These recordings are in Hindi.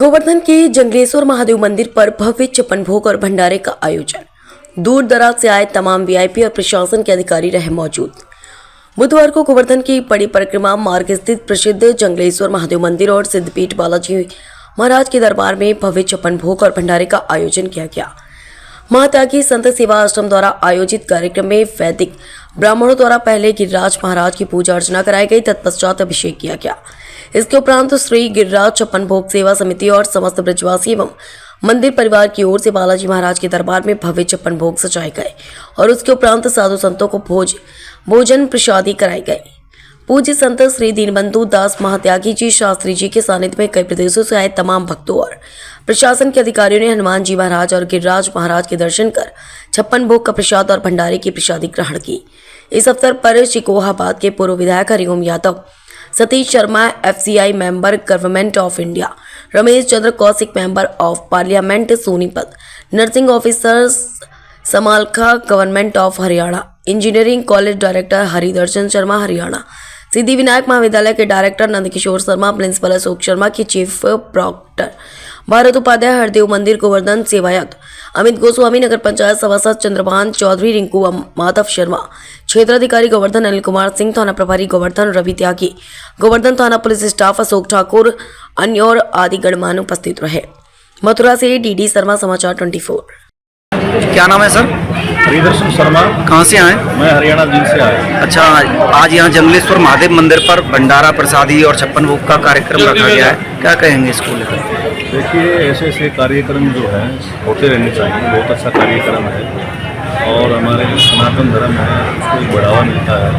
गोवर्धन के जंगलेश्वर महादेव मंदिर पर भव्य छप्पन भोग और भंडारे का आयोजन। दूर दराज से आए तमाम वीआईपी और प्रशासन के अधिकारी रहे मौजूद। बुधवार को गोवर्धन की बड़ी परिक्रमा मार्ग स्थित प्रसिद्ध जंगलेश्वर महादेव मंदिर और सिद्धपीठ बालाजी महाराज के दरबार में भव्य छप्पन भोग और भंडारे का आयोजन किया गया। महात्यागी संत सेवा आश्रम द्वारा आयोजित कार्यक्रम में वैदिक ब्राह्मणों द्वारा पहले गिरिराज महाराज की पूजा अर्चना कराई गई, तत्पश्चात अभिषेक किया गया। इसके उपरांत श्री गिरिराज छप्पन भोग सेवा समिति और समस्त ब्रजवासी एवं मंदिर परिवार की ओर से बालाजी महाराज के दरबार में भव्य छप्पन भोग सजाए गए और उसके उपरांत साधु संतों को भोजन प्रसादी कराई गई। पूज्य संत श्री दीनबंधु दास महात्यागी जी शास्त्री जी के सानिध्य में कई प्रदेशों से आए तमाम भक्तों और प्रशासन के अधिकारियों ने हनुमान जी महाराज और गिरिराज महाराज के दर्शन कर छप्पन भोग का प्रसाद और भंडारे की प्रसादी ग्रहण की। इस अवसर पर शिकोहाबाद के पूर्व विधायक Hariom Yadav, Satish Sharma FCI member government of India, Ramesh Chandra Kaushik member of parliament Sonipat, nursing officer Samalkha government of Haryana, engineering college director Haridarshan Sharma Haryana, Siddhi Vinayak Mahavidyalaya के डायरेक्टर नंदकिशोर शर्मा, प्रिंसिपल अशोक शर्मा की चीफ प्रॉक्टर भारत उपाध्याय, हरदेव मंदिर गोवर्धन सेवायत अमित गोस्वामी, नगर पंचायत सभासद चंद्रभान चौधरी, रिंकू माधव शर्मा, क्षेत्राधिकारी गोवर्धन अनिल कुमार सिंह, थाना प्रभारी गोवर्धन रवि त्यागी, गोवर्धन थाना पुलिस स्टाफ अशोक ठाकुर, अन्य और आदि गणमान्य उपस्थित रहे। मथुरा से DD शर्मा, समाचार 24। क्या नाम है सर? हरिदर्शन शर्मा। कहाँ से आए? मैं हरियाणा जिले से आया। अच्छा, आज यहाँ जंगलेश्वर महादेव मंदिर पर भंडारा प्रसादी और छप्पन भोग का कार्यक्रम रखा गया है, क्या कहेंगे इसको लेकर? देखिए, ऐसे कार्यक्रम जो है होते रहने चाहिए। बहुत अच्छा कार्यक्रम है और हमारे जो सनातन धर्म है उसको एक बढ़ावा मिलता है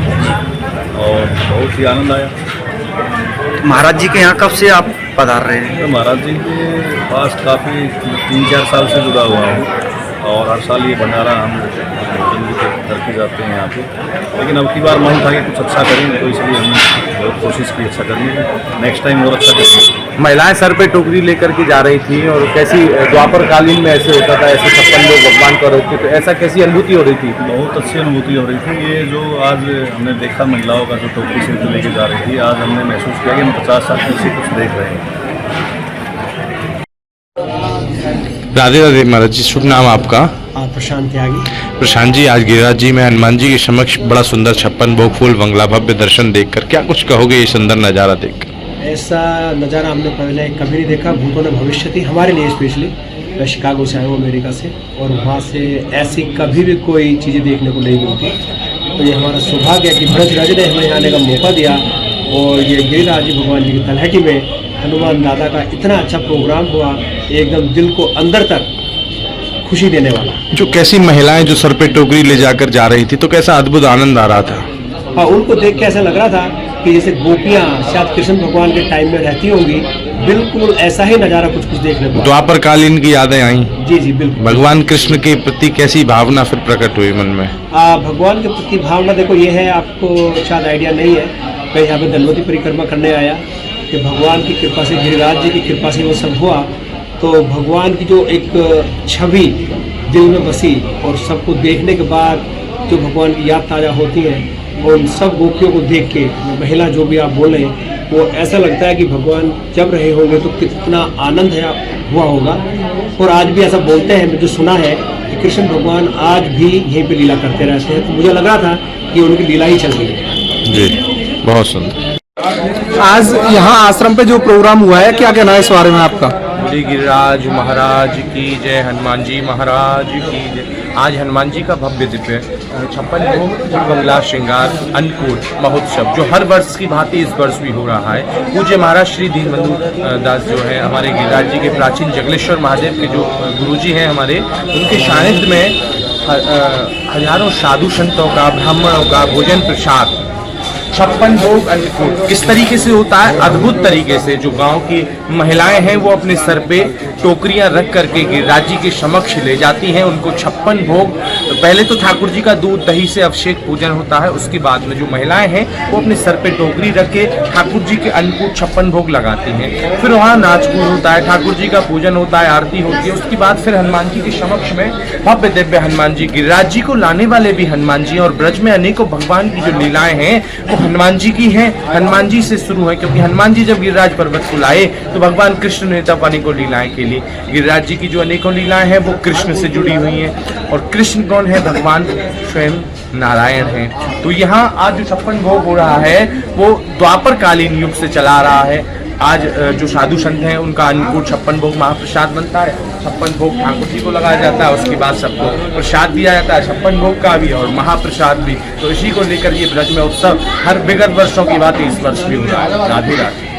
और बहुत ही आनंद आया। तो महाराज जी के यहाँ कब से आप पधार रहे हैं? तो महाराज जी के पास काफ़ी 3-4 साल से जुड़ा हुआ हूँ और हर साल ये भंडारा हम करके जाते हैं यहाँ पे। लेकिन अब की बार मन था कि कुछ अच्छा करें, तो इसलिए हमने बहुत कोशिश की अच्छा करने की। नेक्स्ट टाइम और अच्छा करेंगे। महिलाएं सर पे टोकरी लेकर के जा रही थी और कैसी द्वापर कालीन में ऐसे होता था, ऐसे छप्पन लोग भगवान को रोकते, तो ऐसा कैसी अनुभूति हो रही थी? बहुत अच्छी अनुभूति हो रही थी। ये जो आज हमने देखा महिलाओं का जो टोकरी से लेके जा रही थी, आज हमने महसूस किया कि हम 50 साल से कुछ देख रहे हैं। राधे राधे महाराज जी, शुभ नाम आपका? प्रशांत त्यागी। प्रशांत जी, आज गिरिराज जी में हनुमान जी के समक्ष बड़ा सुंदर छप्पन भोग फूल बंगला भव्य दर्शन देखकर क्या कुछ कहोगे ये सुंदर नज़ारा देखकर? ऐसा नज़ारा हमने पहले कभी नहीं देखा। भूतों ने भविष्य थी हमारे लिए स्पेशली। मैं शिकागो से आया हूँ, अमेरिका से, और वहाँ से ऐसी कभी भी कोई चीज़ें देखने को नहीं मिलती। तो ये हमारा सौभाग्य है कि ब्रजराज ने हमें आने का मौका दिया और ये गिरिराज जी भगवान जी की तलहटी में हनुमान दादा का इतना अच्छा प्रोग्राम हुआ, एकदम दिल को अंदर तक खुशी देने वाला। जो कैसी महिलाएं जो सर पे टोकरी ले जाकर जा रही थी, तो कैसा अद्भुत आनंद आ रहा था? हाँ, उनको देख के ऐसा लग रहा था कि जैसे गोपियाँ शायद कृष्ण भगवान के टाइम में रहती होंगी। बिल्कुल ऐसा ही नज़ारा कुछ देखने को। द्वापर कालीन की यादें आई? जी जी बिल्कुल। भगवान कृष्ण के प्रति कैसी भावना फिर प्रकट हुई मन में? भगवान के प्रति भावना देखो ये है, आपको शायद आइडिया नहीं है। मैं यहाँ पे दलवती परिक्रमा करने आया कि भगवान की कृपा से, गिरिराज जी की कृपा से वो सब हुआ। तो भगवान की जो एक छवि दिल में बसी और सबको देखने के बाद जो भगवान की याद ताज़ा होती है, और उन सब गोपियों को देख के, महिला जो भी आप बोल रहे हैं, वो ऐसा लगता है कि भगवान जब रहे होंगे तो कितना आनंद है हुआ होगा। और आज भी ऐसा बोलते हैं, जो सुना है कि कृष्ण भगवान आज भी यहीं पे लीला करते रहते हैं। तो मुझे लग रहा था कि उनकी लीला ही चल रही है। जी, बहुत सुंदर। आज यहाँ आश्रम पे जो प्रोग्राम हुआ है, क्या कहना है इस बारे में आपका? श्री गिरिराज महाराज की जय, हनुमान जी महाराज की जय। आज हनुमान जी का भव्य दिव्य छप्पन भोग बंगला श्रृंगार अन्नकूट महोत्सव जो हर वर्ष की भांति इस वर्ष भी हो रहा है। पूज्य महाराज श्री दीनबंधु दास जो है हमारे गिरिराज जी के प्राचीन जंगलेश्वर महादेव के जो गुरुजी हैं हमारे, उनके सानिध्य में हजारों साधु संतों का, ब्राह्मणों का भोजन प्रसाद, छप्पन भोग अन्नकूट किस तरीके से होता है, अद्भुत तरीके से। जो गांव की महिलाएं हैं वो अपने सर पे टोकरियां रख करके गिरिराज जी के समक्ष ले जाती हैं। उनको छप्पन भोग, पहले तो ठाकुर जी का दूध दही से अभिषेक पूजन होता है, उसके बाद में जो महिलाएं हैं वो अपने सर पे टोकरी रख के ठाकुर जी के अन्नकूट छप्पन भोग लगाती हैं। फिर वहाँ नाचकूद होता है, ठाकुर जी का पूजन होता है, आरती होती है। उसके बाद फिर हनुमान जी के समक्ष में भव्य दिव्य हनुमान जी, गिरिराज जी को लाने वाले भी हनुमान जी, और ब्रज में अनेकों भगवान की जो लीलाएं हैं वो हनुमान जी की है, हनुमान जी से शुरू है, क्योंकि हनुमान जी जब गिरिराज पर्वत को लाए तो भगवान कृष्ण ने तब अनेकों लीलाएं के लिए, गिरिराज जी की जो अनेकों लीलाएं हैं वो कृष्ण से जुड़ी हुई हैं। और कृष्ण कौन है? भगवान स्वयं नारायण हैं। तो यहाँ आज जो 56 भोग हो रहा है वो द्वापर कालीन युग से चला रहा है। आज जो साधु संत हैं उनका अन्नकूट 56 भोग महाप्रसाद बनता है। 56 भोग ठाकुर जी को लगाया जाता है, उसके बाद सबको प्रसाद दिया जाता है 56 भोग का भी और महाप्रसाद भी। तो इसी को लेकर ये ब्रज में उत्सव हर विगत वर्षों की बात इस वर्ष भी हो रहा है। राधे राधे।